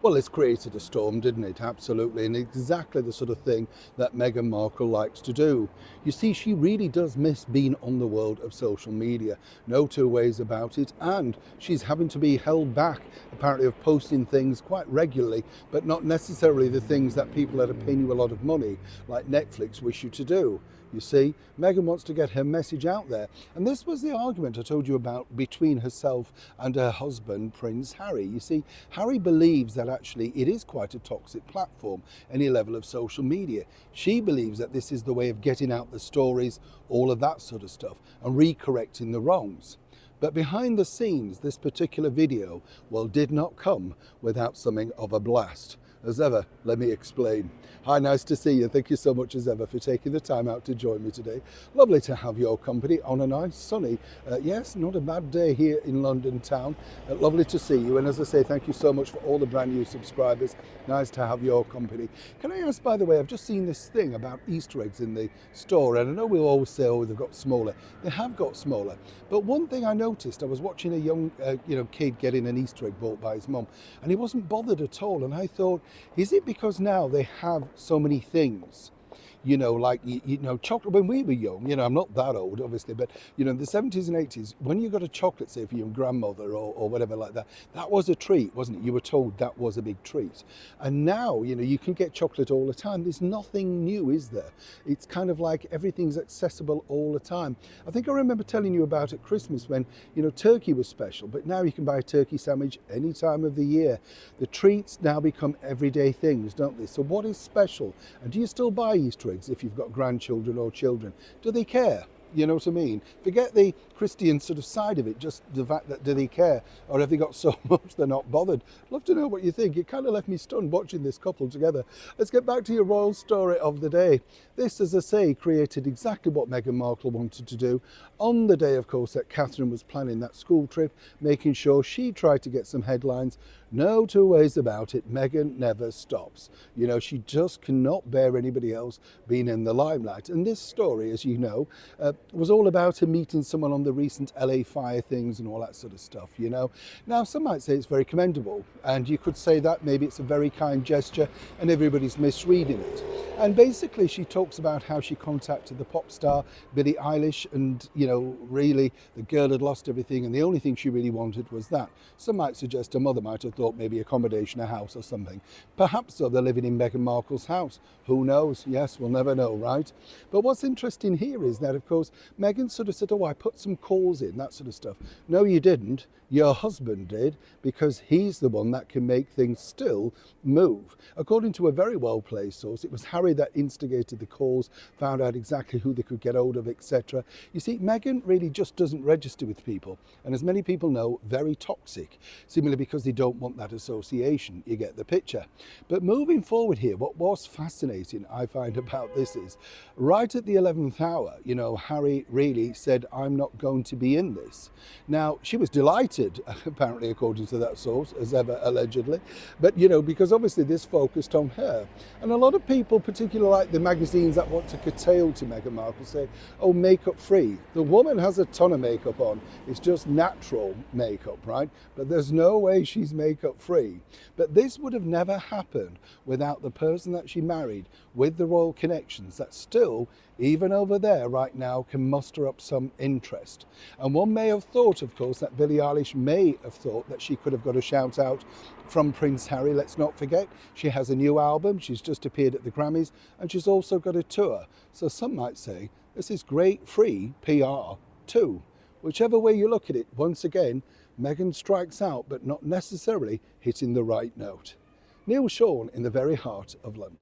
Well, it's created a storm, didn't it? Absolutely. And exactly the sort of thing that Meghan Markle likes to do. You see, she really does miss being on the world of social media. No two ways about it. And she's having to be held back, apparently, of posting things quite regularly, but not necessarily the things that people that are paying you a lot of money, like Netflix, wish you to do. You see, Meghan wants to get her message out there. And this was the argument I told you about between herself and her husband, Prince Harry. You see, Harry believes that actually it is quite a toxic platform, any level of social media. She believes that this is the way of getting out the stories, all of that sort of stuff, and recorrecting the wrongs. But behind the scenes, this particular video, well, did not come without something of a blast. As ever, let me explain. Hi, nice to see you. Thank you so much as ever for taking the time out to join me today. Lovely to have your company on a nice sunny, yes, not a bad day here in London town. Lovely to see you. And as I say, thank you so much for all the brand new subscribers. Nice to have your company. Can I ask, by the way, I've just seen this thing about Easter eggs in the store, and I know we'll always say, oh, they've got smaller. They have got smaller. But one thing I noticed, I was watching a young kid getting an Easter egg bought by his mum, and he wasn't bothered at all. And I thought, is it because now they have so many things? Like, chocolate, when we were young, I'm not that old, obviously, but, in the 70s and 80s, when you got a chocolate, say, for your grandmother or whatever like that, that was a treat, wasn't it? You were told that was a big treat. And now, you can get chocolate all the time. There's nothing new, is there? It's kind of like everything's accessible all the time. I think I remember telling you about at Christmas when, turkey was special, but now you can buy a turkey sandwich any time of the year. The treats now become everyday things, don't they? So what is special? And do you still buy Easter eggs if you've got grandchildren or children? Do they care? You know what I mean? Forget the Christian sort of side of it, just the fact that do they care? Or have they got so much they're not bothered? I'd love to know what you think. It kind of left me stunned watching this couple together. Let's get back to your royal story of the day. This, as I say, created exactly what Meghan Markle wanted to do on the day, of course, that Catherine was planning that school trip, making sure she tried to get some headlines. No two ways about it. Meghan never stops. She just cannot bear anybody else being in the limelight. And this story, as you know, was all about her meeting someone on the recent LA fire things and all that sort of stuff, Now, some might say it's very commendable, and you could say that maybe it's a very kind gesture and everybody's misreading it. And basically she talks about how she contacted the pop star Billie Eilish, and really the girl had lost everything and the only thing she really wanted was that. Some might suggest her mother might have thought maybe accommodation, a house or something. Perhaps so, they're living in Meghan Markle's house. Who knows? Yes, we'll never know, right? But what's interesting here is that, of course, Meghan sort of said, oh, I put some calls in, that sort of stuff. No, you didn't. Your husband did, because he's the one that can make things still move. According to a very well-placed source, it was Harry that instigated the calls, found out exactly who they could get hold of, etc. You see, Meghan really just doesn't register with people, and as many people know, very toxic, seemingly because they don't want that association. You get the picture. But moving forward here, what was fascinating, I find, about this is, right at the 11th hour, Harry really said, I'm not going to be in this. Now, she was delighted, apparently, according to that source, as ever, allegedly, but, because obviously this focused on her. And a lot of people, particularly like the magazines that want to curtail to Meghan Markle, say, oh, makeup free. The woman has a ton of makeup on. It's just natural makeup, right? But there's no way she's makeup free. But this would have never happened without the person that she married with the royal connections that still, even over there right now, can muster up some interest. And one may have thought, of course, that Billie Eilish may have thought that she could have got a shout out from Prince Harry. Let's not forget, she has a new album, she's just appeared at the Grammys, and she's also got a tour. So some might say this is great free PR too. Whichever way you look at it, once again, Meghan strikes out, but not necessarily hitting the right note. Neil Sean in the very heart of London.